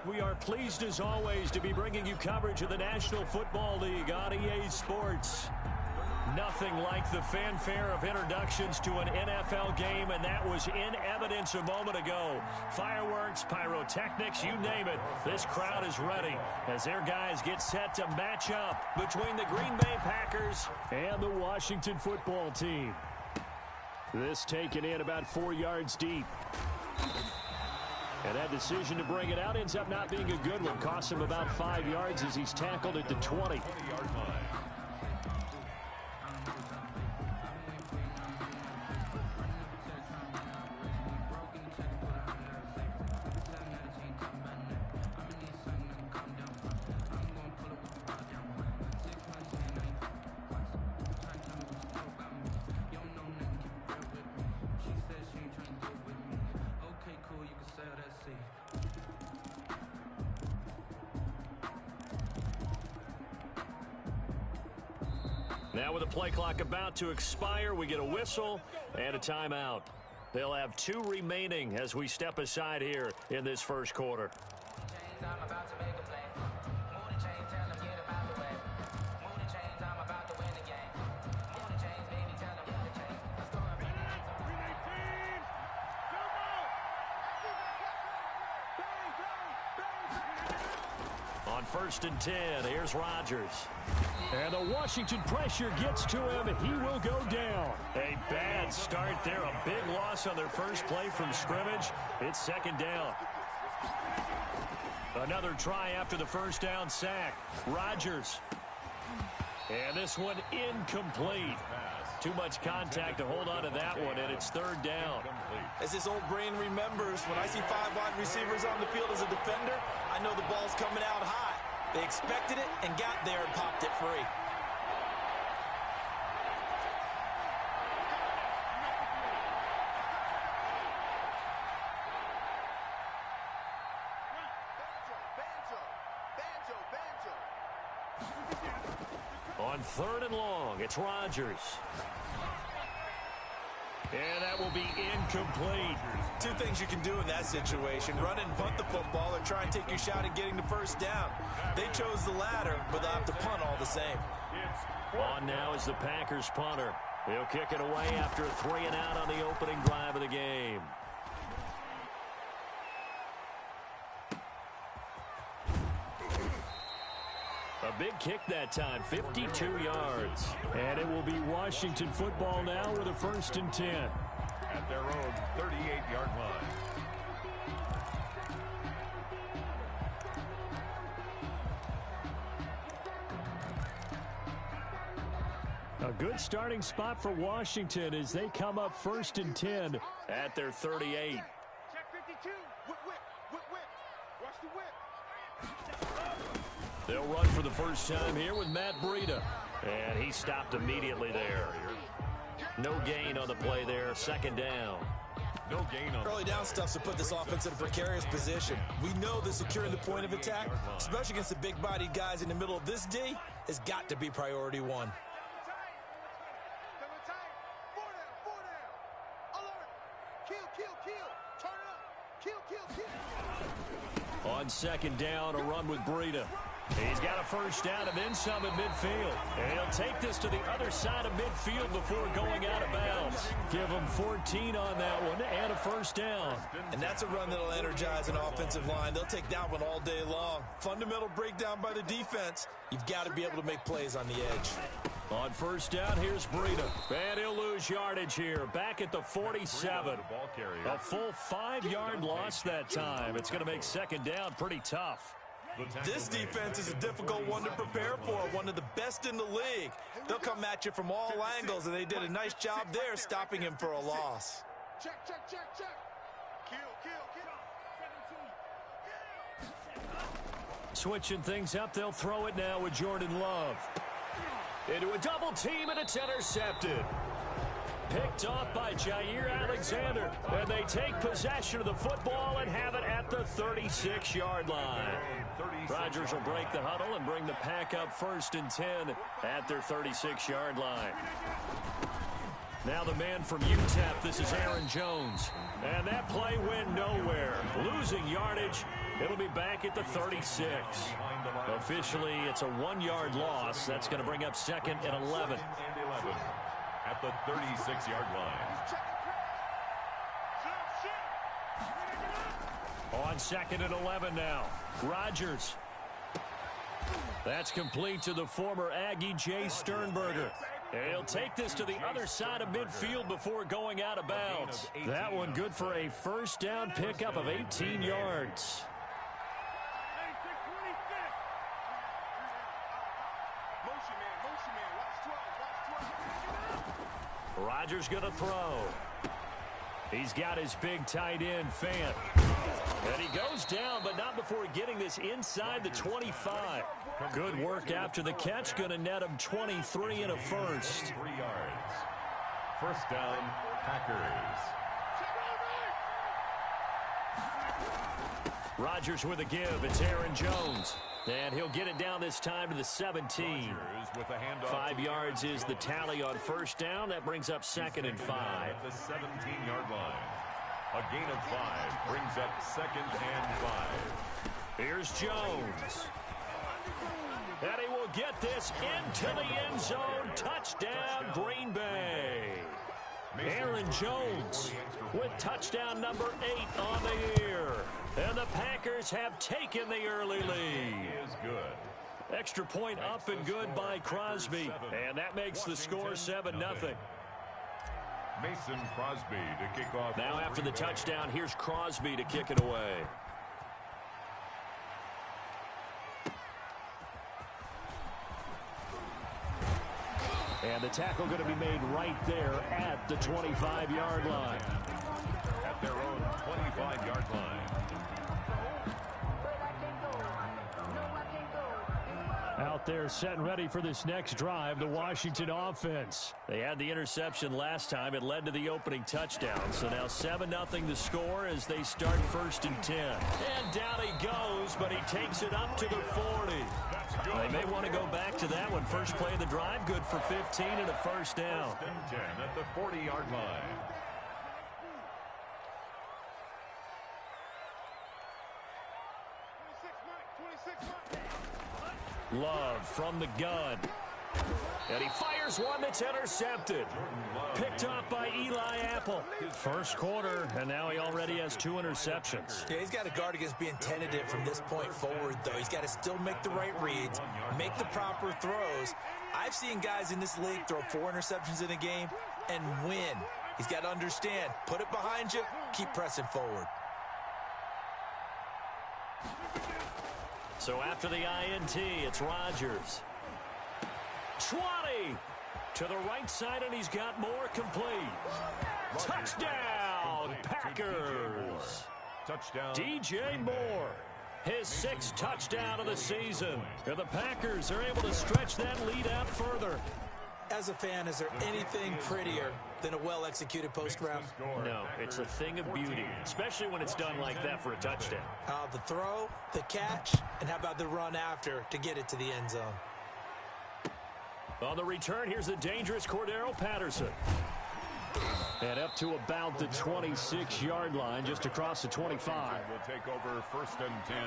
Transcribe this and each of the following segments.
We are pleased as always to be bringing you coverage of the National Football League on EA Sports. Nothing like the fanfare of introductions to an NFL game, and that was in evidence a moment ago. Fireworks, pyrotechnics, you name it. This crowd is ready as their guys get set to match up between the Green Bay Packers and the Washington football team. This taken in about 4 yards deep. And that decision to bring it out ends up not being a good one. Costs him about 5 yards as he's tackled at the 20. Now with the play clock about to expire, we get a whistle and a timeout. They'll have 2 remaining as we step aside here in this first quarter. On 1st and 10, here's Rodgers. And the Washington pressure gets to him. He will go down. A bad start there. A big loss on their first play from scrimmage. It's 2nd down. Another try after the first down sack. Rodgers. And this one incomplete. Too much contact to hold on to that one, and it's 3rd down. As his old brain remembers, when I see 5 wide receivers on the field as a defender, I know the ball's coming out high. They expected it and got there and popped it free. On 3rd and long, it's Rodgers. And that will be incomplete. 2 things you can do in that situation. Run and punt the football or try and take your shot at getting the first down. They chose the latter, but they'll have to punt all the same. On now is the Packers punter. He'll kick it away after a 3 and out on the opening drive of the game. A big kick that time, 52 yards. And it will be Washington football now with a 1st and 10. At their own 38-yard line. A good starting spot for Washington as they come up 1st and 10 at their 38. Check 52. Whip, whip, whip, whip. Watch the whip. They'll run for the first time here with Matt Breida. And he stopped immediately there. No gain on the play there. 2nd down. No gain on early down stuff to put this offense in a precarious position. We know that securing the point of attack, especially against the big-bodied guys in the middle of this D, has got to be priority 1. On 2nd down, a run with Breida. He's got a first down and then some at midfield. And he'll take this to the other side of midfield before going out of bounds. Give him 14 on that one and a first down. And that's a run that'll energize an offensive line. They'll take that one all day long. Fundamental breakdown by the defense. You've got to be able to make plays on the edge. On 1st down, here's Breida. And he'll lose yardage here. Back at the 47. A full 5-yard loss that time. It's going to make 2nd down pretty tough. This defense is a difficult one to prepare for, one of the best in the league. They'll come at you from all angles, and they did a nice job there stopping him for a loss. Check, check, check, check. Kill, kill. Switching things up, they'll throw it now with Jordan Love. Into a double team, and it's intercepted. Picked off by Jair Alexander. And they take possession of the football and have it at the 36-yard line. Rodgers will break the huddle and bring the pack up 1st and 10 at their 36-yard line. Now the man from UTEP, this is Aaron Jones. And that play went nowhere. Losing yardage It'll be back at the 36. Officially, it's a 1-yard loss. That's going to bring up 2nd and 11. At the 36-yard line. On 2nd and 11 now. Rodgers. That's complete to the former Aggie Jay Sternberger. He'll take this to the other side of midfield before going out of bounds. That one good for a first down pickup of 18 yards. Rodgers going to throw. He's got his big tight end, Fant. And he goes down, but not before getting this inside the 25. Good work after the catch. Going to net him 23 and a first. 3 yards. First down, Packers. Rodgers with a give. It's Aaron Jones. And he'll get it down this time to the 17. 5 yards is the tally on first down. That brings up 2nd and 5. At the 17-yard line. A gain of 5 brings up 2nd and 5. Here's Jones. And he will get this into the end zone. Touchdown, Green Bay. Aaron Jones with touchdown number 8 on the year. And the Packers have taken the early lead. Is good. Extra point up and good by Crosby. And that makes the score 7-0. Mason Crosby to kick off. Now after the touchdown, here's Crosby to kick it away. And the tackle going to be made right there at the 25-yard line. At their own 25-yard line. Out there set and ready for this next drive, the Washington offense. They had the interception last time. It led to the opening touchdown. So now 7-0 the score as they start 1st and 10. And down he goes, but he takes it up to the 40. They may want to go back to that one. First play of the drive, good for 15 and a first down. 1st and 10 at the 40-yard line. Love from the gun. And he fires one that's intercepted. Picked off by Eli Apple. First quarter, and now he already has 2 interceptions. Yeah, he's got to guard against being tentative from this point forward, though. He's got to still make the right reads, make the proper throws. I've seen guys in this league throw 4 interceptions in a game and win. He's got to understand, put it behind you, keep pressing forward. So after the INT, it's Rodgers. 20 to the right side, and he's got more complete. Touchdown, Packers. Touchdown, DJ Moore. His 6th touchdown of the season. And the Packers are able to stretch that lead out further. As a fan, is there anything prettier than a well-executed post route? No, it's a thing of beauty, especially when it's done like that for a touchdown. The throw, the catch, and how about the run after to get it to the end zone? On the return, here's the dangerous Cordero Patterson. And up to about the 26-yard line, just across the 25. Will take over 1st and 10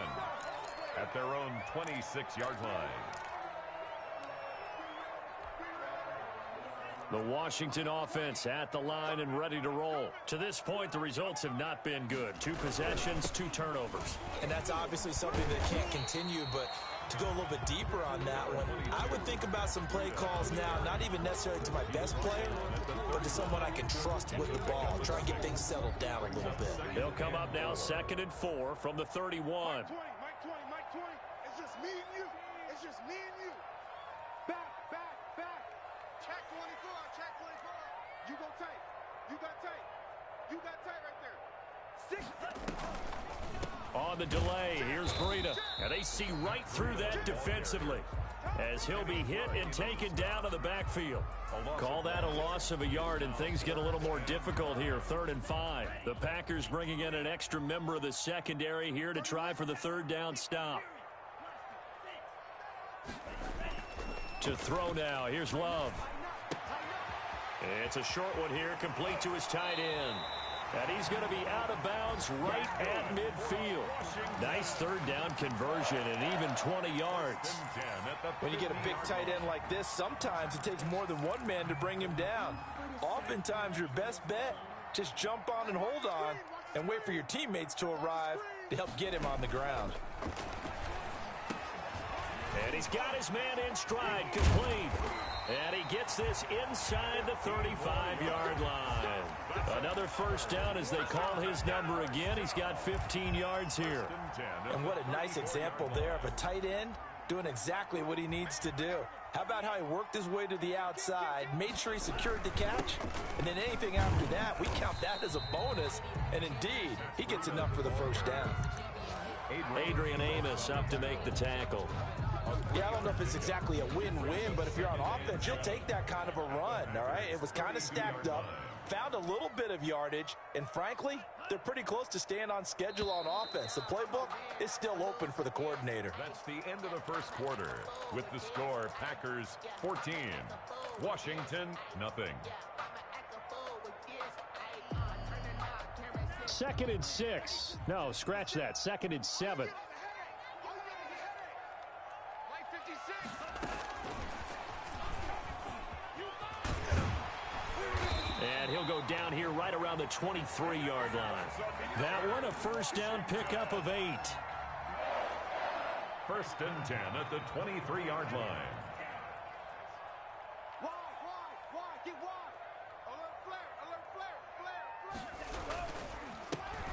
at their own 26-yard line. The Washington offense at the line and ready to roll. To this point, the results have not been good. 2 possessions, 2 turnovers. And that's obviously something that can't continue, but to go a little bit deeper on that one, I would think about some play calls now, not even necessarily to my best player, but to someone I can trust with the ball. Try and get things settled down a little bit. They'll come up now 2nd and 4 from the 31. Mike 20. It's just me and you. It's just me and you. Back. Check 24. You go tight. You got tight right there. 6. On the delay, here's Breida. And they see right through that defensively as he'll be hit and taken down to the backfield. Call that a loss of a yard, and things get a little more difficult here. 3rd and 5. The Packers bringing in an extra member of the secondary here to try for the 3rd down stop. To throw now, here's Love. It's a short one here, complete to his tight end. And he's going to be out of bounds right at midfield. Nice third down conversion and even 20 yards. When you get a big tight end like this, sometimes it takes more than one man to bring him down. Oftentimes, your best bet, just jump on and hold on and wait for your teammates to arrive to help get him on the ground. And he's got his man in stride, complete. And he gets this inside the 35-yard line. Another first down as they call his number again. He's got 15 yards here. And what a nice example there of a tight end doing exactly what he needs to do. How about how he worked his way to the outside, made sure he secured the catch, and then anything after that, we count that as a bonus. And indeed, he gets enough for the first down. Adrian Amos up to make the tackle. Yeah, I don't know if it's exactly a win-win, but if you're on offense, you'll take that kind of a run, all right? It was kind of stacked up, found a little bit of yardage, and frankly, they're pretty close to staying on schedule on offense. The playbook is still open for the coordinator. That's the end of the first quarter. With the score, Packers 14, Washington nothing. 2nd and 6. No, scratch that. 2nd and 7. And he'll go down here right around the 23-yard line. That one a first down pickup of 8. 1st and 10 at the 23-yard line.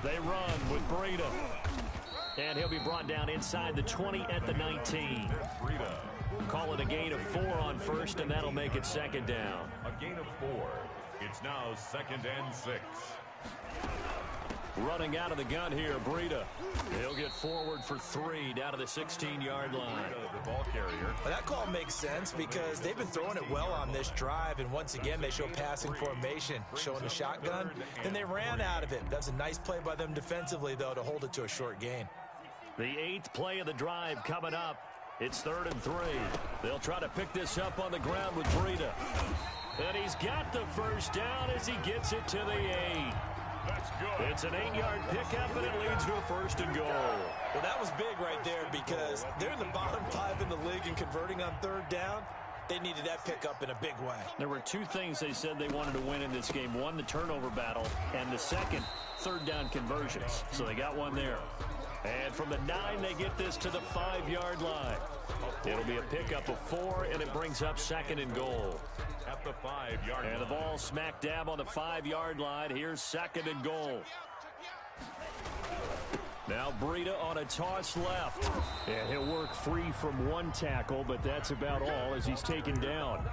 They run with Breida. And he'll be brought down inside the 20 at the 19. Call it a gain of 4 on first, and that'll make it 2nd down. A gain of 4. It's now 2nd and 6. Running out of the gun here, Breida. He'll get forward for 3 down to the 16-yard line. The ball carrier. Well, that call makes sense because they've been throwing it well on this drive, and once again, they show passing formation, showing the shotgun. Then they ran out of it. That's a nice play by them defensively, though, to hold it to a short gain. The 8th play of the drive coming up. It's 3rd and 3. They'll try to pick this up on the ground with Breida. And he's got the first down as he gets it to the 8. That's good. It's an 8-yard pickup, and it leads to a 1st and goal. Well, that was big right there because they're in the bottom 5 in the league and converting on 3rd down. They needed that pickup in a big way. There were 2 things they said they wanted to win in this game. One, the turnover battle, and the second, 3rd down conversions. So they got one there. And from the 9, they get this to the 5-yard line. It'll be a pickup of 4, and it brings up 2nd and goal. At the 5-yard line. And the ball smack dab on the 5-yard line. Here's 2nd and goal. Now Breida on a toss left. And he'll work free from 1 tackle, but that's about all as he's taken down.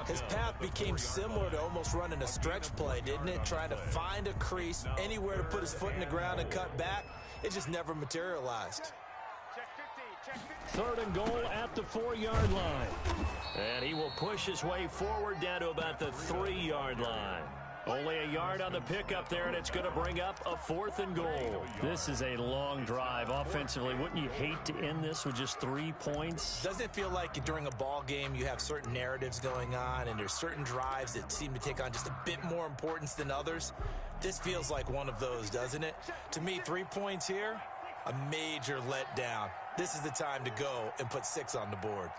His path became similar to almost running a stretch play, didn't it? Trying to find a crease, anywhere to put his foot in the ground and cut back. It just never materialized. 3rd and goal at the 4-yard line. And he will push his way forward down to about the 3-yard line. Only a yard on the pickup there, and it's going to bring up a 4th and goal. This is a long drive offensively. Wouldn't you hate to end this with just 3 points? Doesn't it feel like during a ball game you have certain narratives going on and there's certain drives that seem to take on just a bit more importance than others? This feels like one of those, doesn't it? To me, 3 points here, a major letdown. This is the time to go and put 6 on the board.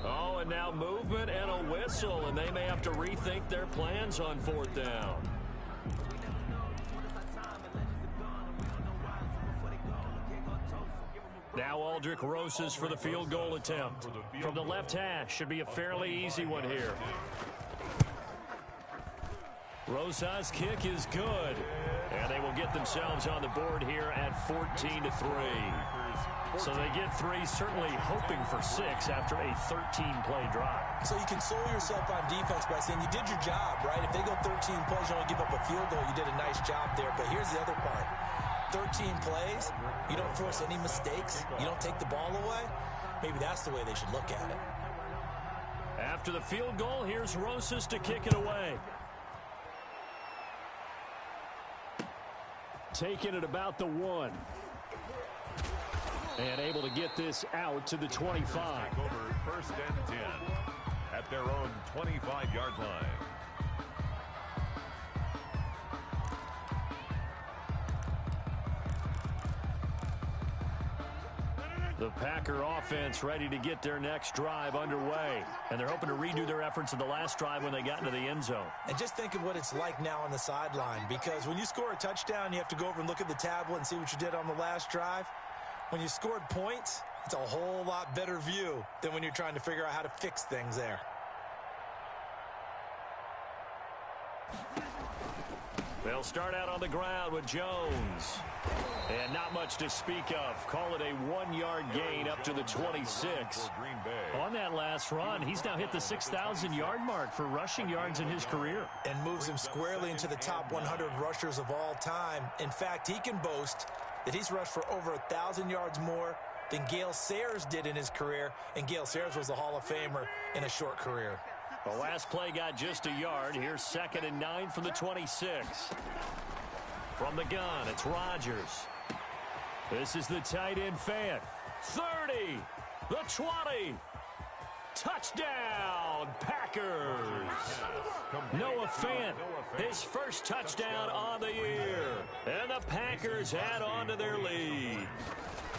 Oh, and now movement and a whistle, and they may have to rethink their plans on 4th down. Now Aldrich Rosas for the field goal attempt. From the left hash, should be a fairly easy one here. Rosas' kick is good. And they will get themselves on the board here at 14-3. So they get 3, certainly hoping for 6 after a 13-play drive. So you console yourself on defense by saying you did your job, right? If they go 13 plays, you only give up a field goal, you did a nice job there. But here's the other part. 13 plays, you don't force any mistakes, you don't take the ball away. Maybe that's the way they should look at it. After the field goal, here's Rosas to kick it away. taken at about the 1. And able to get this out to the 25. Take over 1st and 10 at their own 25-yard line. The Packer offense ready to get their next drive underway. And they're hoping to redo their efforts in the last drive when they got into the end zone. And just think of what it's like now on the sideline, because when you score a touchdown, you have to go over and look at the tablet and see what you did on the last drive. When you scored points, it's a whole lot better view than when you're trying to figure out how to fix things there. They'll start out on the ground with Jones. And not much to speak of. Call it a 1-yard gain up to the 26. On that last run, he's now hit the 6,000-yard mark for rushing yards in his career. And moves him squarely into the top 100 rushers of all time. In fact, he can boast that he's rushed for over 1,000 yards more than Gale Sayers did in his career. And Gale Sayers was a Hall of Famer in a short career. The last play got just a yard. Here's 2nd and 9 from the 26. From the gun, it's Rodgers. This is the tight end fan. 30, the 20. Touchdown, Packers. Noah Fant, his first touchdown on the year. And the Packers add on to their lead.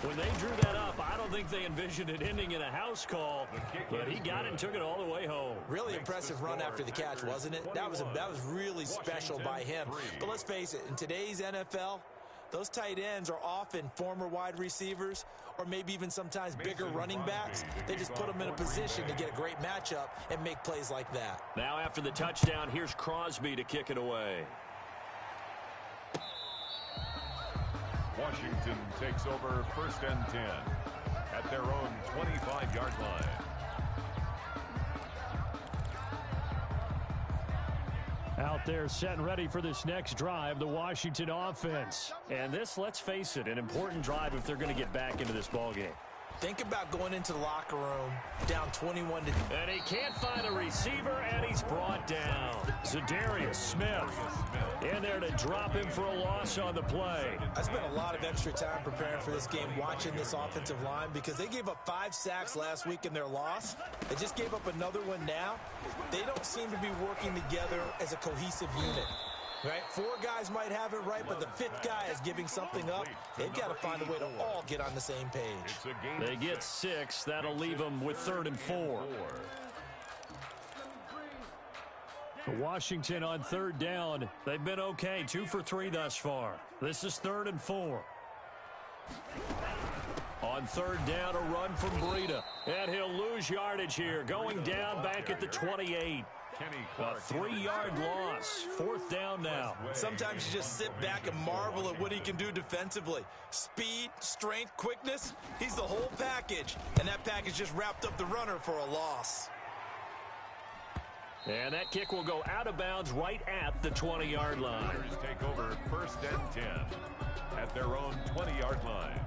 When they drew that up, I don't think they envisioned it ending in a house call, but he got it and took it all the way home. Really impressive run after the catch, wasn't it? That was really special by him. But let's face it, in today's NFL, those tight ends are often former wide receivers or maybe even sometimes bigger running backs. They just put them in a position to get a great matchup and make plays like that. Now after the touchdown, here's Crosby to kick it away. Washington takes over 1st and 10 at their own 25-yard line. Out there set and ready for this next drive, the Washington offense. And this, let's face it, an important drive if they're going to get back into this ballgame. Think about going into the locker room down 21 to... And he can't find a receiver, and he's brought down. Zadarius Smith in there to drop him for a loss on the play. I spent a lot of extra time preparing for this game watching this offensive line because they gave up 5 sacks last week in their loss. They just gave up another one now. They don't seem to be working together as a cohesive unit. Right? 4 guys might have it right, but the 5th guy is giving something up. They've got to find a way to all get on the same page. They get 6. That'll leave them with 3rd and 4. Washington on 3rd down. They've been okay. 2 for 3 thus far. This is 3rd and 4. On 3rd down, a run from Breida. And he'll lose yardage here. Going down back at the 28. A 3-yard loss. 4th down now. Sometimes you just sit back and marvel at what he can do defensively. Speed, strength, quickness. He's the whole package. And that package just wrapped up the runner for a loss. And that kick will go out of bounds right at the 20-yard line. Take over 1st and 10 at their own 20-yard line.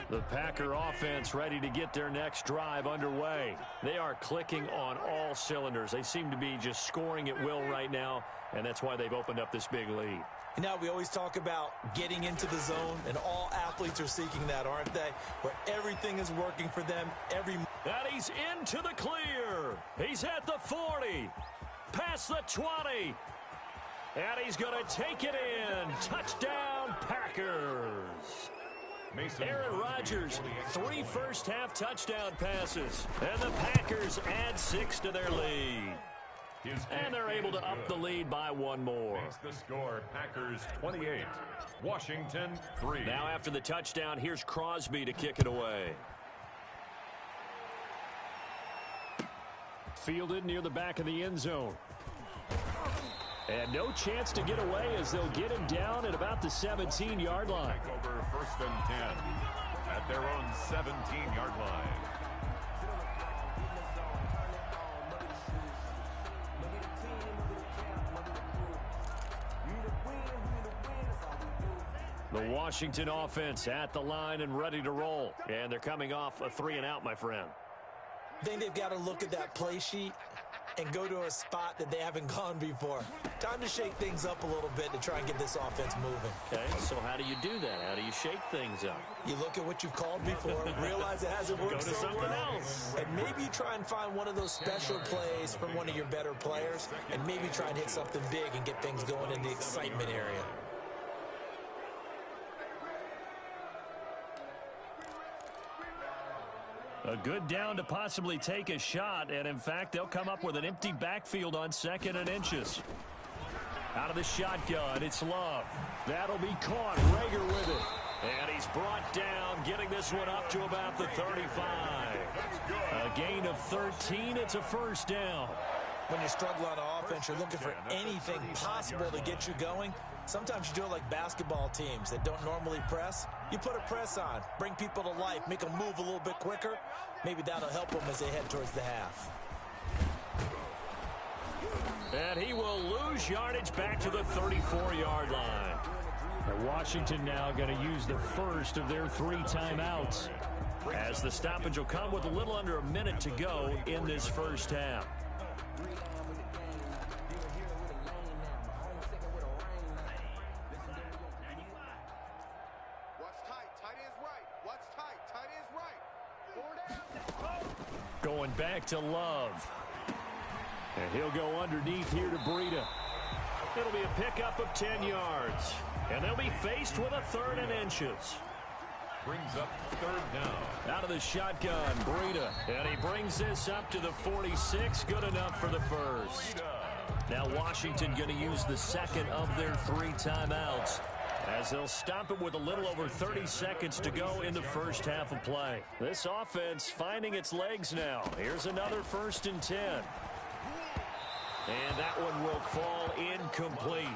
The Packer offense ready to get their next drive underway. They are clicking on all cylinders. They seem to be just scoring at will right now, and that's why they've opened up this big lead. You know, we always talk about getting into the zone, and all athletes are seeking that, aren't they? Where everything is working for them. And he's into the clear. He's at the 40, past the 20, and he's going to take it in. Touchdown, Packers. Aaron Rodgers, 3 first-half touchdown passes, and the Packers add 6 to their lead. And they're able to up the lead by 1 more. Makes the score, Packers 28, Washington 3. Now after the touchdown, here's Crosby to kick it away. Fielded near the back of the end zone. And no chance to get away as they'll get him down at about the 17-yard line. Take over 1st and 10 at their own 17-yard line. The Washington offense at the line and ready to roll. And they're coming off a 3-and-out, my friend. I think they've got to look at that play sheet and go to a spot that they haven't gone before. Time to shake things up a little bit to try and get this offense moving. Okay, so how do you do that? How do you shake things up? You look at what you've called before, realize it hasn't worked so well, and maybe you try and find one of those special plays from one of your better players, and maybe try and hit something big and get things going in the excitement area. A good down to possibly take a shot, and in fact, they'll come up with an empty backfield on 2nd and inches. Out of the shotgun, it's Love. That'll be caught. Rager with it. And he's brought down, getting this one up to about the 35. A gain of 13. It's a first down. When you struggle on offense, you're looking for anything possible to get you going. Sometimes you do it like basketball teams that don't normally press. You put a press on, bring people to life, make them move a little bit quicker. Maybe that'll help them as they head towards the half. And he will lose yardage back to the 34-yard line. And Washington now going to use the first of their 3 timeouts, as the stoppage will come with a little under a minute to go in this first half. Going back to Love. And he'll go underneath here to Breida. It'll be a pickup of 10 yards. And they'll be faced with a 3rd and inches. Brings up 3rd down. Out of the shotgun, Breida. And he brings this up to the 46. Good enough for the first. Now Washington going to use the 2nd of their 3 timeouts, as they'll stop it with a little over 30 seconds to go in the first half of play. This offense finding its legs now. Here's another 1st and 10. And that one will fall incomplete.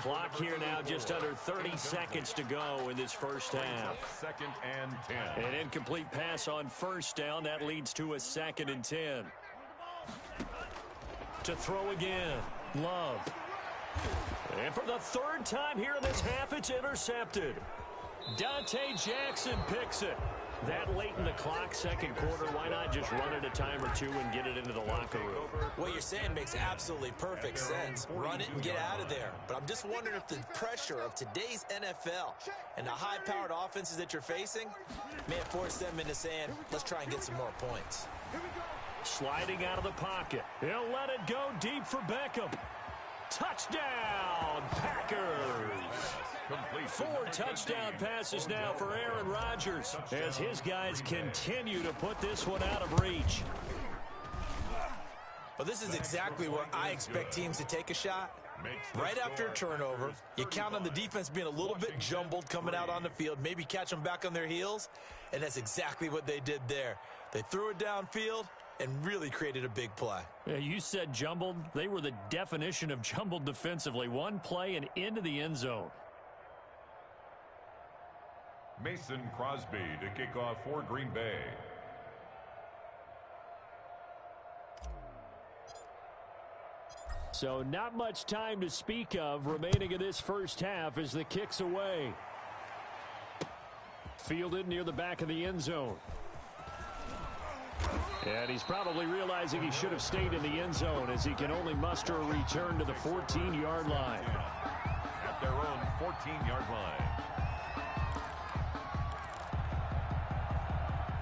Clock here now just under 30 seconds to go in this first half. 2nd and 10. An incomplete pass on 1st down. That leads to a 2nd and 10. To throw again. Love. And for the 3rd time here in this half, it's intercepted. Dante Jackson picks it. That late in the clock, 2nd quarter, why not just run it a time or 2 and get it into the locker room? What you're saying makes absolutely perfect sense. Run it and get out of there. But I'm just wondering if the pressure of today's NFL and the high-powered offenses that you're facing may have forced them into saying, let's try and get some more points. Sliding out of the pocket. He'll let it go deep for Beckham. Touchdown, Packers! 4 touchdown passes now for Aaron Rodgers, as his guys continue to put this one out of reach. Well, this is exactly where I expect teams to take a shot. Right after a turnover, you count on the defense being a little bit jumbled coming out on the field, maybe catch them back on their heels, and that's exactly what they did there. They threw it downfield and really created a big play. Yeah, you said jumbled. They were the definition of jumbled defensively. One play and into the end zone. Mason Crosby to kick off for Green Bay. So not much time to speak of remaining in this first half as the kick's away. Fielded near the back of the end zone. And he's probably realizing he should have stayed in the end zone, as he can only muster a return to the 14-yard line. At their own 14-yard line.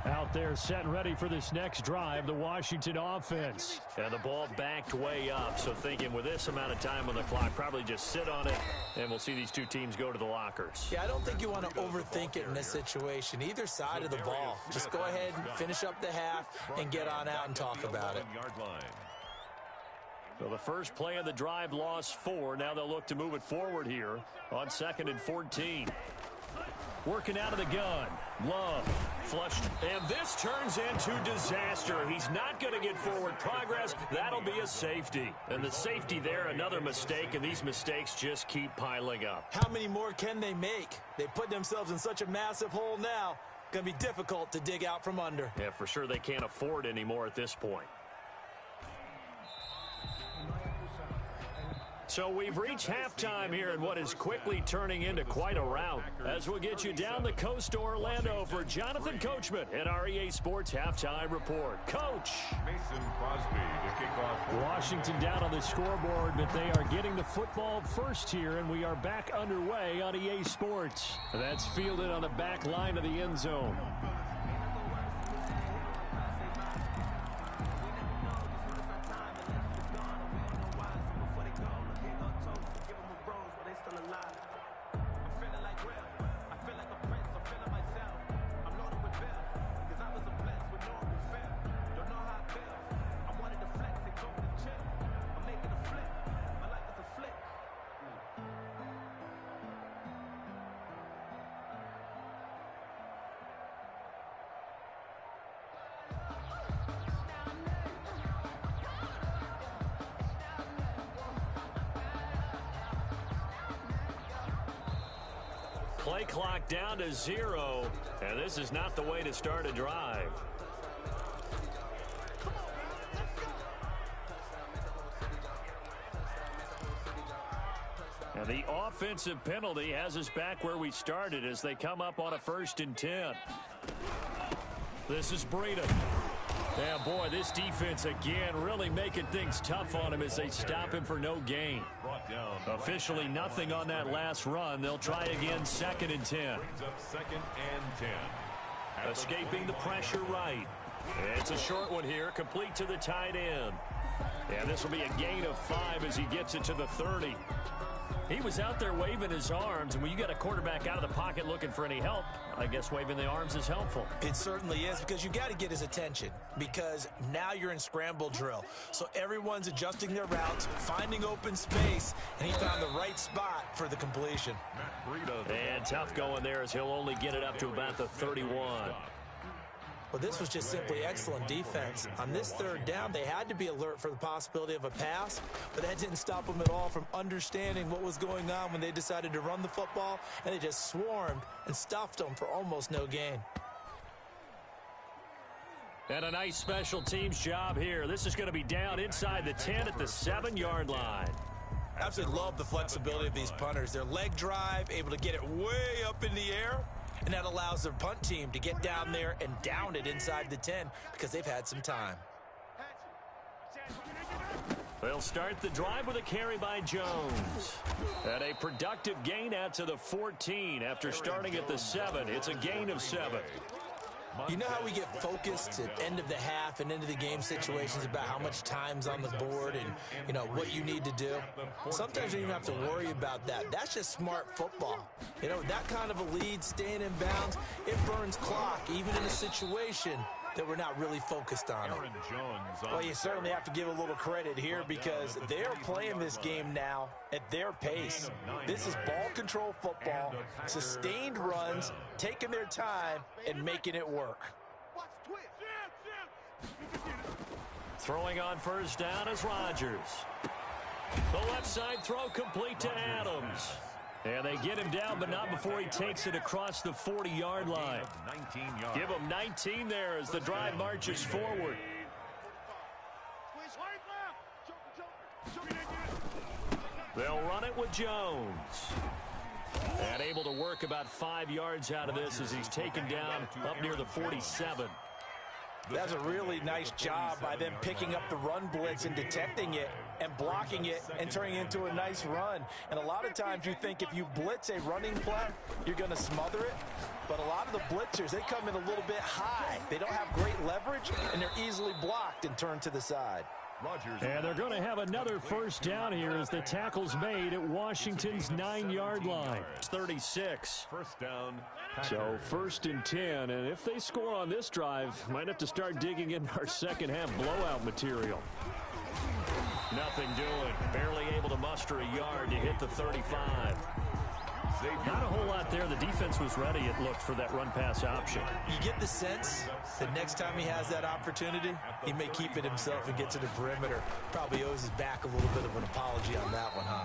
Out there set and ready for this next drive, the Washington offense. And the ball backed way up, so thinking with this amount of time on the clock, probably just sit on it, and we'll see these 2 teams go to the lockers. Yeah, I don't think you want to overthink it in this situation. Either side of the ball. Just go ahead and finish up the half and get on out and talk about it. So the first play of the drive lost 4. Now they'll look to move it forward here on 2nd and 14. Working out of the gun. Love. Flushed. And this turns into disaster. He's not going to get forward progress. That'll be a safety. And the safety there, another mistake, and these mistakes just keep piling up. How many more can they make? They put themselves in such a massive hole now. Going to be difficult to dig out from under. Yeah, for sure they can't afford anymore at this point. So we've reached halftime here in what is quickly turning into quite a rout. As we'll get you down the coast to Orlando for Jonathan Coachman at our EA Sports Halftime Report. Coach. Mason Crosby to kick off. Washington down on the scoreboard, but they are getting the football first here, and we are back underway on EA Sports. That's fielded on the back line of the end zone. Play clock down to 0, and this is not the way to start a drive. And the offensive penalty has us back where we started as they come up on a 1st and 10. This is Breida. Yeah, boy, this defense again really making things tough on him as they stop him for no gain. Officially nothing on that last run. They'll try again 2nd and 10. Brings up 2nd and 10. Escaping the pressure right. It's a short one here, complete to the tight end. And this will be a gain of 5 as he gets it to the 30. He was out there waving his arms, and when you got a quarterback out of the pocket looking for any help, I guess waving the arms is helpful. It certainly is, because you got to get his attention, because now you're in scramble drill. So everyone's adjusting their routes, finding open space, and he found the right spot for the completion. And tough going there as he'll only get it up to about the 31. Well, this was just simply excellent defense. On this 3rd down, they had to be alert for the possibility of a pass, but that didn't stop them at all from understanding what was going on when they decided to run the football, and they just swarmed and stuffed them for almost no gain. And a nice special teams job here. This is going to be down inside the 10 at the 7-yard line. Absolutely love the flexibility of these punters. Their leg drive, able to get it way up in the air, and that allows their punt team to get down there and down it inside the 10 because they've had some time. They'll start the drive with a carry by Jones. And a productive gain out to the 14 after starting at the 7. It's a gain of 7. You know how we get focused at end of the half and into the game situations about how much time's on the board and, you know, what you need to do? Sometimes you don't even have to worry about that. That's just smart football. You know, that kind of a lead, staying in bounds, it burns clock, even in a situation that we're not really focused on it. Well, you certainly have to give a little credit here because they're playing this game now at their pace. This is ball control football, sustained runs, taking their time and making it work. Throwing on 1st down is Rodgers. The left side throw complete to Adams. And they get him down, but not before he takes it across the 40-yard line. Give him 19 there as the drive marches forward. They'll run it with Jones. And able to work about 5 yards out of this as he's taken down up near the 47. That's a really nice job by them picking up the run blitz and detecting it and blocking it and turning it into a nice run. And a lot of times you think if you blitz a running play, you're going to smother it. But a lot of the blitzers, they come in a little bit high. They don't have great leverage, and they're easily blocked and turned to the side. And they're going to have another 1st down here as the tackle's made at Washington's 9-yard line. It's 36. 1st down. So 1st and 10, and if they score on this drive, might have to start digging in our second-half blowout material. Nothing doing. Barely able to muster a yard to hit the 35. Not a whole lot there. The defense was ready, it looked, for that run-pass option. You get the sense that next time he has that opportunity, he may keep it himself and get to the perimeter. Probably owes his back a little bit of an apology on that one, huh?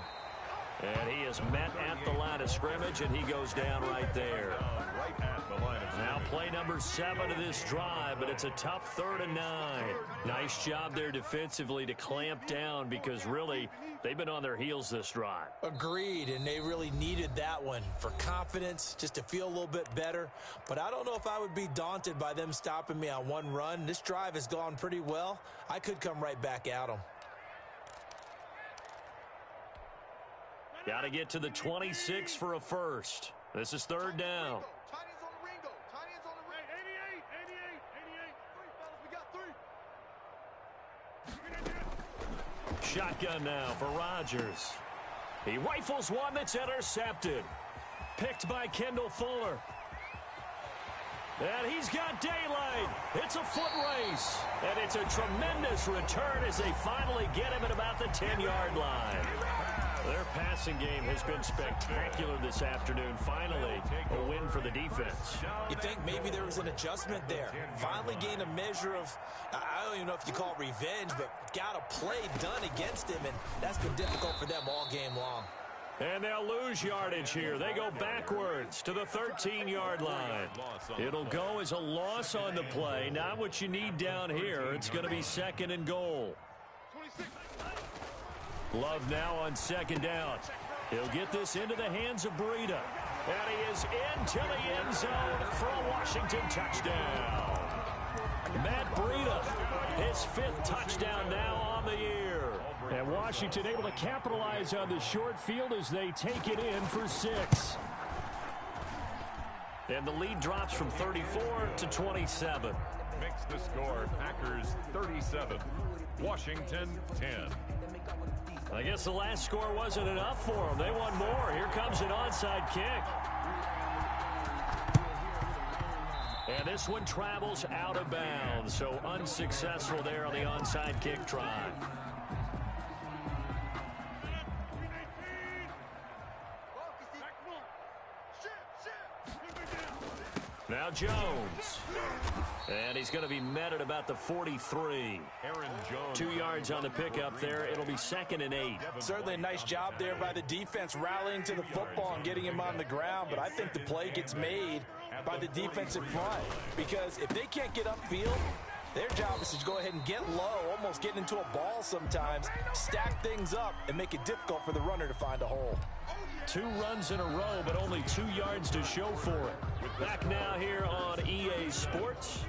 And he is met at the line of scrimmage, and he goes down right there. Right at the line of scrimmage. Now play number 7 of this drive, but it's a tough 3rd and 9. Nice job there defensively to clamp down because really they've been on their heels this drive. Agreed, and they really needed that one for confidence, just to feel a little bit better. But I don't know if I would be daunted by them stopping me on one run. This drive has gone pretty well. I could come right back at them. Got to get to the 26 for a first. This is 3rd down. Shotgun now for Rodgers. He rifles one that's intercepted. Picked by Kendall Fuller. And he's got daylight. It's a foot race. And it's a tremendous return as they finally get him at about the 10-yard line. Their passing game has been spectacular this afternoon. Finally, a win for the defense. You think maybe there was an adjustment there. Finally gained a measure of, I don't even know if you call it revenge, but got a play done against him, and that's been difficult for them all game long. And they'll lose yardage here. They go backwards to the 13-yard line. It'll go as a loss on the play. Not what you need down here. It's going to be 2nd and goal. Love now on 2nd down. He'll get this into the hands of Breida. And he is into the end zone for a Washington touchdown. Matt Breida, his 5th touchdown now on the year. And Washington able to capitalize on the short field as they take it in for 6. And the lead drops from 34 to 27. Makes the score Packers 37, Washington 10. I guess the last score wasn't enough for them. They want more. Here comes an onside kick. And this one travels out of bounds, so unsuccessful there on the onside kick try. Now Jones. And he's going to be met at about the 43. Aaron Jones. 2 yards on the pickup there. It'll be 2nd and 8. Certainly a nice job there by the defense rallying to the football and getting him on the ground. But I think the play gets made by the defensive front. Because if they can't get upfield, their job is to go ahead and get low, almost get into a ball sometimes, stack things up, and make it difficult for the runner to find a hole. 2 runs in a row, but only 2 yards to show for it. Back now here on EA Sports.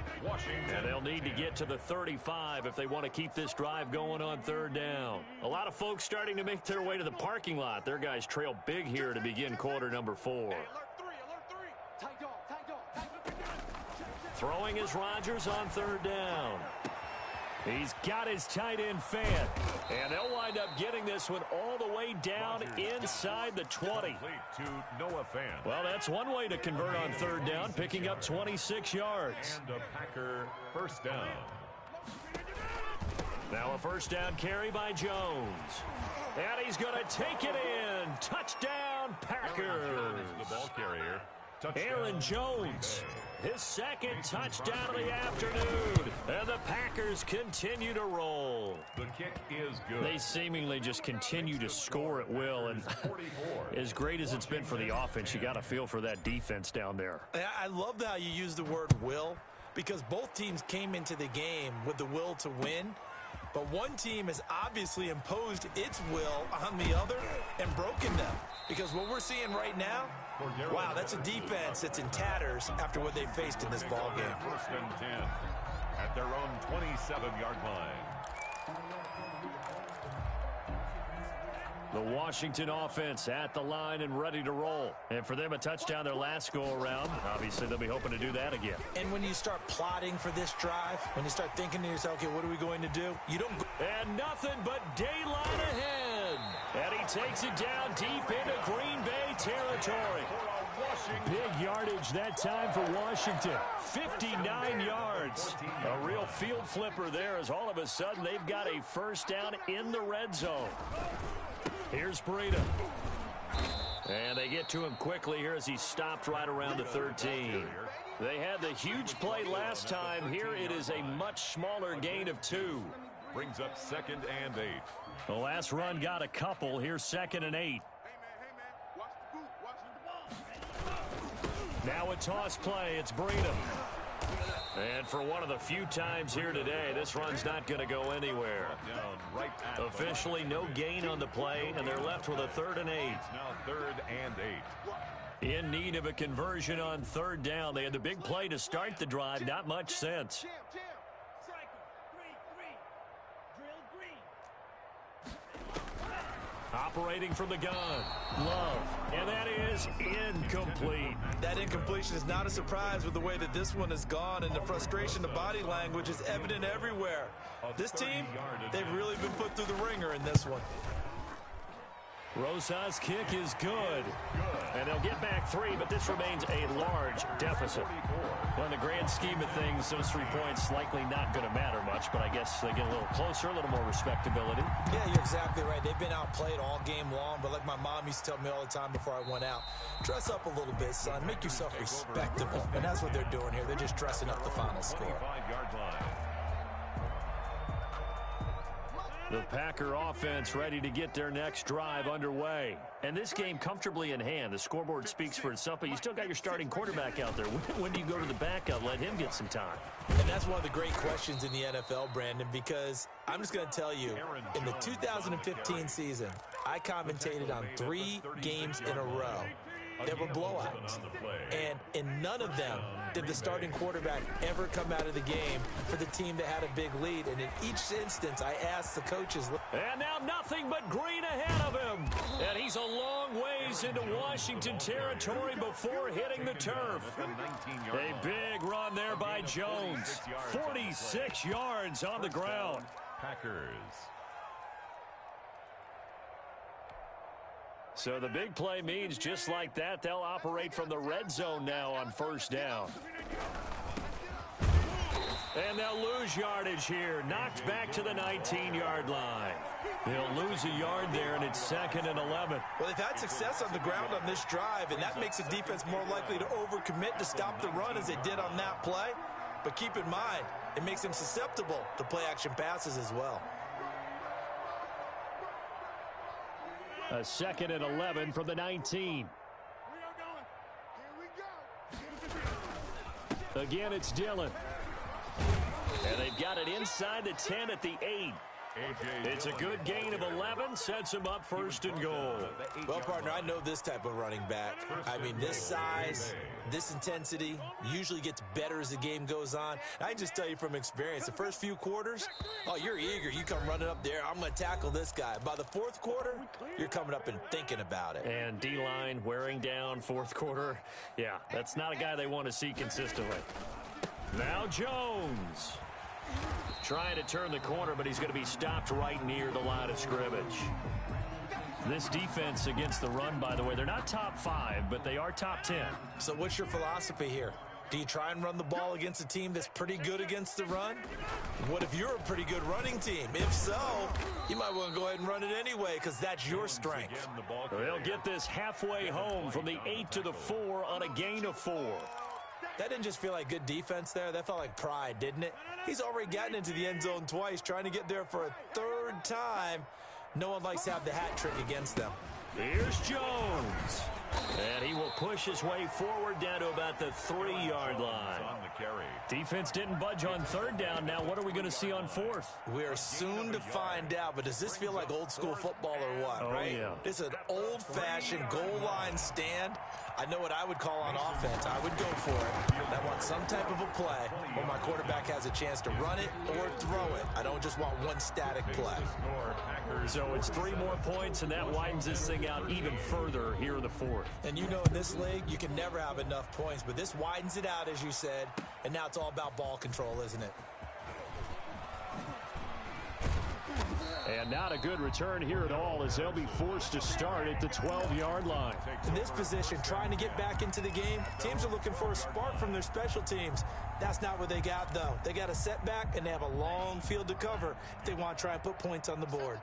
And they'll need to get to the 35 if they want to keep this drive going on 3rd down. A lot of folks starting to make their way to the parking lot. Their guys trail big here to begin quarter number 4. Throwing is Rodgers on 3rd down. He's got his tight end fed. And they'll wind up getting this one all the way down inside the 20. To Noah Fant. Well, that's one way to convert on 3rd down, picking up 26 yards. And a Packer 1st down. Now a 1st down carry by Jones. And he's going to take it in. Touchdown, Packers. The ball carrier. Aaron Jones, his 2nd touchdown of the afternoon. And the Packers continue to roll. The kick is good. They seemingly just continue to score at will. And as great as it's been for the offense, you got to feel for that defense down there. I love how you use the word will, because both teams came into the game with the will to win. But one team has obviously imposed its will on the other and broken them. Because what we're seeing right now, wow, that's a defense that's in tatters after what they faced in this ball game. 1st and 10 at their own 27-yard line. The Washington offense at the line and ready to roll. And for them, a touchdown their last go-around. Obviously, they'll be hoping to do that again. And when you start plotting for this drive, when you start thinking to yourself, okay, what are we going to do? You don't go. And nothing but daylight ahead. And he takes it down deep into Green Bay territory. Big yardage that time for Washington. 59 yards. A real field flipper there as all of a sudden they've got a 1st down in the red zone. Here's Breida. And they get to him quickly here as he stopped right around the 13. They had the huge play last time. Here it is a much smaller gain of 2. Brings up 2nd and 8. The last run got a couple. Here's 2nd and 8. Now a toss play. It's Breedham. And for one of the few times here today, this run's not going to go anywhere. Officially no gain on the play, and they're left with a 3rd and 8. Now 3rd and 8. In need of a conversion on 3rd down. They had the big play to start the drive. Not much sense. Operating from the gun, Love, and that is incomplete. That incompletion is not a surprise with the way that this one has gone, and the frustration, the body language is evident everywhere. This team, they've really been put through the ringer in this one. Rosas' kick is good. And they'll get back 3, but this remains a large deficit. Well, in the grand scheme of things, those 3 points likely not going to matter much, but I guess they get a little closer, a little more respectability. Yeah, you're exactly right. They've been outplayed all game long, but like my mom used to tell me all the time before I went out, dress up a little bit, son. Make yourself respectable. And that's what they're doing here. They're just dressing up the final score. 25-yard line. The Packer offense ready to get their next drive underway. And this game comfortably in hand. The scoreboard speaks for itself, but you still got your starting quarterback out there. When do you go to the backup? Let him get some time. And that's one of the great questions in the NFL, Brandon, because I'm just going to tell you, in the 2015 season, I commentated on 3 games in a row. There were blowouts, and in none of them did the starting quarterback ever come out of the game for the team that had a big lead. And in each instance, I asked the coaches. And now nothing but green ahead of him. And he's a long ways into Washington territory before hitting the turf. A big run there by Jones. 46 yards on the ground. Packers. So the big play means just like that, they'll operate from the red zone now on 1st down. And they'll lose yardage here. Knocked back to the 19-yard line. They'll lose a yard there, and it's 2nd and 11. Well, they've had success on the ground on this drive, and that makes the defense more likely to overcommit to stop the run as they did on that play. But keep in mind, it makes them susceptible to play-action passes as well. A 2nd and 11 from the 19. Again, it's Dillon. And they've got it inside the 10 at the 8. It's a good gain of 11, sets him up 1st and goal. Well, partner, I know this type of running back. I mean, this size, this intensity usually gets better as the game goes on. I can just tell you from experience, the first few quarters, oh, you're eager. You come running up there, I'm going to tackle this guy. By the 4th quarter, you're coming up and thinking about it. And D-line wearing down 4th quarter. Yeah, that's not a guy they want to see consistently. Now Jones. Trying to turn the corner, but he's going to be stopped right near the line of scrimmage. This defense against the run, by the way, they're not top 5, but they are top 10. So what's your philosophy here? Do you try and run the ball against a team that's pretty good against the run? What if you're a pretty good running team? If so, you might want to go ahead and run it anyway because that's your strength. They'll get this halfway home from the 8 to the 4 on a gain of 4. That didn't just feel like good defense there. That felt like pride, didn't it? He's already gotten into the end zone twice, trying to get there for a 3rd time. No one likes to have the hat trick against them. Here's Jones. And he will push his way forward down to about the 3-yard line. Defense didn't budge on 3rd down. Now what are we going to see on 4th? We are soon to find out, but does this feel like old school football or what? Oh, right? Yeah. It's an old-fashioned goal line stand. I know what I would call on offense. I would go for it. I want some type of a play where my quarterback has a chance to run it or throw it. I don't just want one static play. So it's 3 more points, and that widens this thing out even further here in the 4th. And you know in this league, you can never have enough points, but this widens it out, as you said, and now it's all about ball control, isn't it? And not a good return here at all as they'll be forced to start at the 12-yard line. In this position, trying to get back into the game, teams are looking for a spark from their special teams. That's not what they got, though. They got a setback, and they have a long field to cover if they want to try and put points on the board.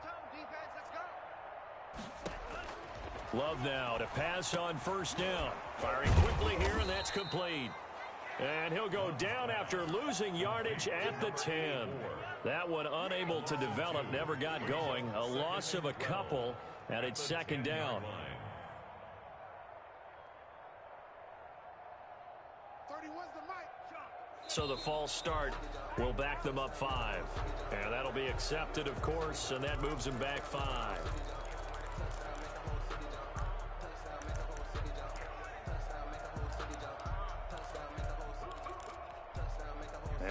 Love now to pass on 1st down. Firing quickly here, and that's complete. And he'll go down after losing yardage at the 10. That one unable to develop, never got going. A loss of a couple, and it's 2nd down. So the false start will back them up 5. And that'll be accepted, of course, and that moves them back 5.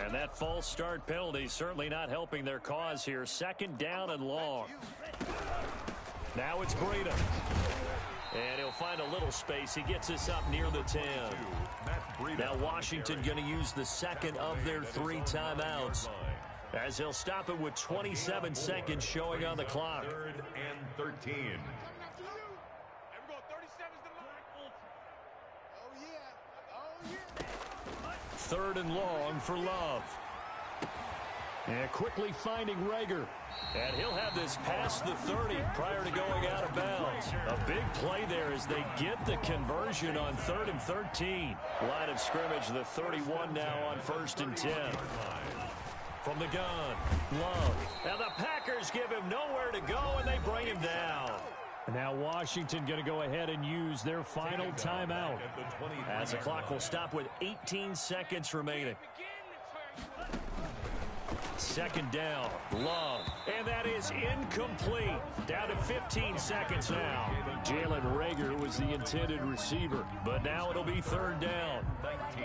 And that false start penalty certainly not helping their cause here. 2nd down and long. Now it's Breida. And he'll find a little space. He gets us up near the 10. Now Washington going to use the second of their 3 timeouts, as they'll stop it with 27 seconds showing on the clock. 3rd and 13. 3rd and long for Love. And quickly finding Rager. And he'll have this past the 30 prior to going out of bounds. A big play there as they get the conversion on 3rd and 13. Line of scrimmage, the 31 now on 1st and 10. From the gun, Love. Now the Packers give him nowhere to go, and they bring him down. Now Washington going to go ahead and use their final timeout, as the clock will stop with 18 seconds remaining. 2nd down, Love, and that is incomplete. Down to 15 seconds now. Jalen Rager was the intended receiver, but now it'll be 3rd down. 19.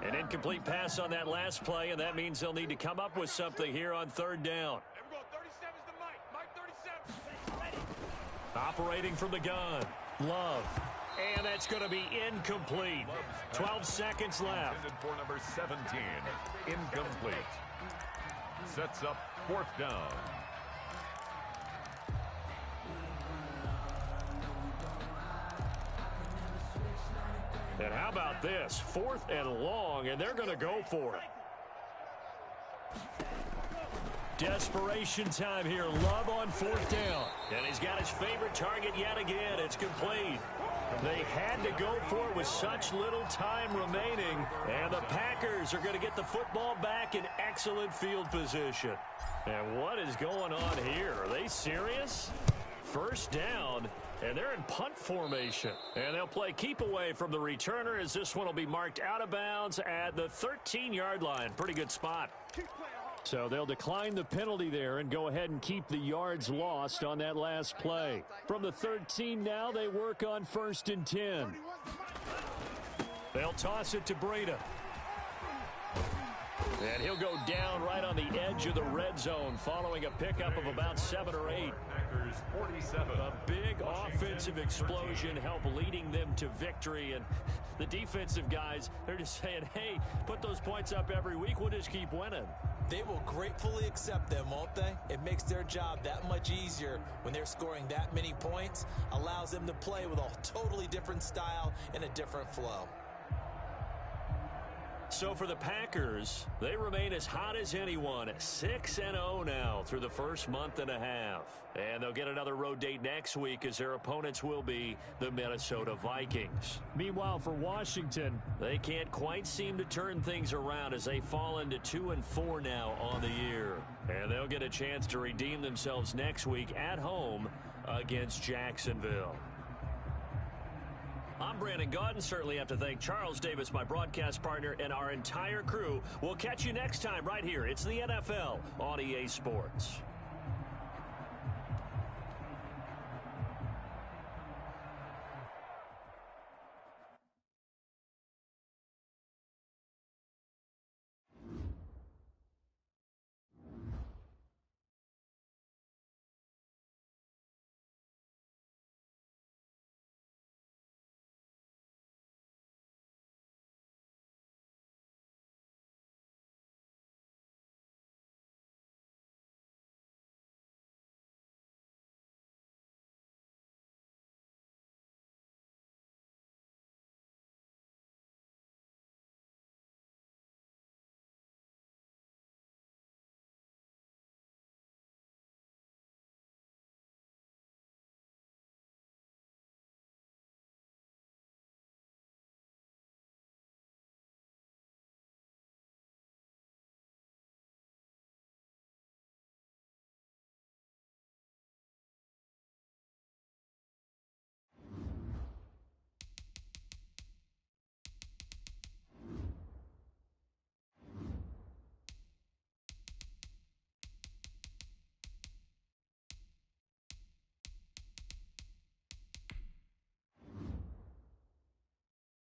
An incomplete pass on that last play, and that means they'll need to come up with something here on 3rd down. Operating from the gun, Love. And that's going to be incomplete. 12 seconds left. For number 17, incomplete. Sets up 4th down. And how about this? 4th and long, and they're going to go for it. Desperation time here. Love on 4th down. And he's got his favorite target yet again. It's complete. They had to go for it with such little time remaining. And the Packers are going to get the football back in excellent field position. And what is going on here? Are they serious? 1st down, and they're in punt formation. And they'll play keep away from the returner, as this one will be marked out of bounds at the 13-yard line. Pretty good spot. So they'll decline the penalty there and go ahead and keep the yards lost on that last play. From the 13 now, they work on 1st and 10. They'll toss it to Breida. And he'll go down right on the edge of the red zone following a pickup of about 7 or 8. Packers 47. A big offensive explosion helped leading them to victory. And the defensive guys, they're just saying, hey, put those points up every week. We'll just keep winning. They will gratefully accept them, won't they? It makes their job that much easier when they're scoring that many points. Allows them to play with a totally different style and a different flow. So for the Packers, they remain as hot as anyone, 6-0 now through the first month and a half. And they'll get another road date next week, as their opponents will be the Minnesota Vikings. Meanwhile, for Washington, they can't quite seem to turn things around as they fall into 2-4 now on the year. And they'll get a chance to redeem themselves next week at home against Jacksonville. I'm Brandon Gaudin. Certainly have to thank Charles Davis, my broadcast partner, and our entire crew. We'll catch you next time right here. It's the NFL on EA Sports.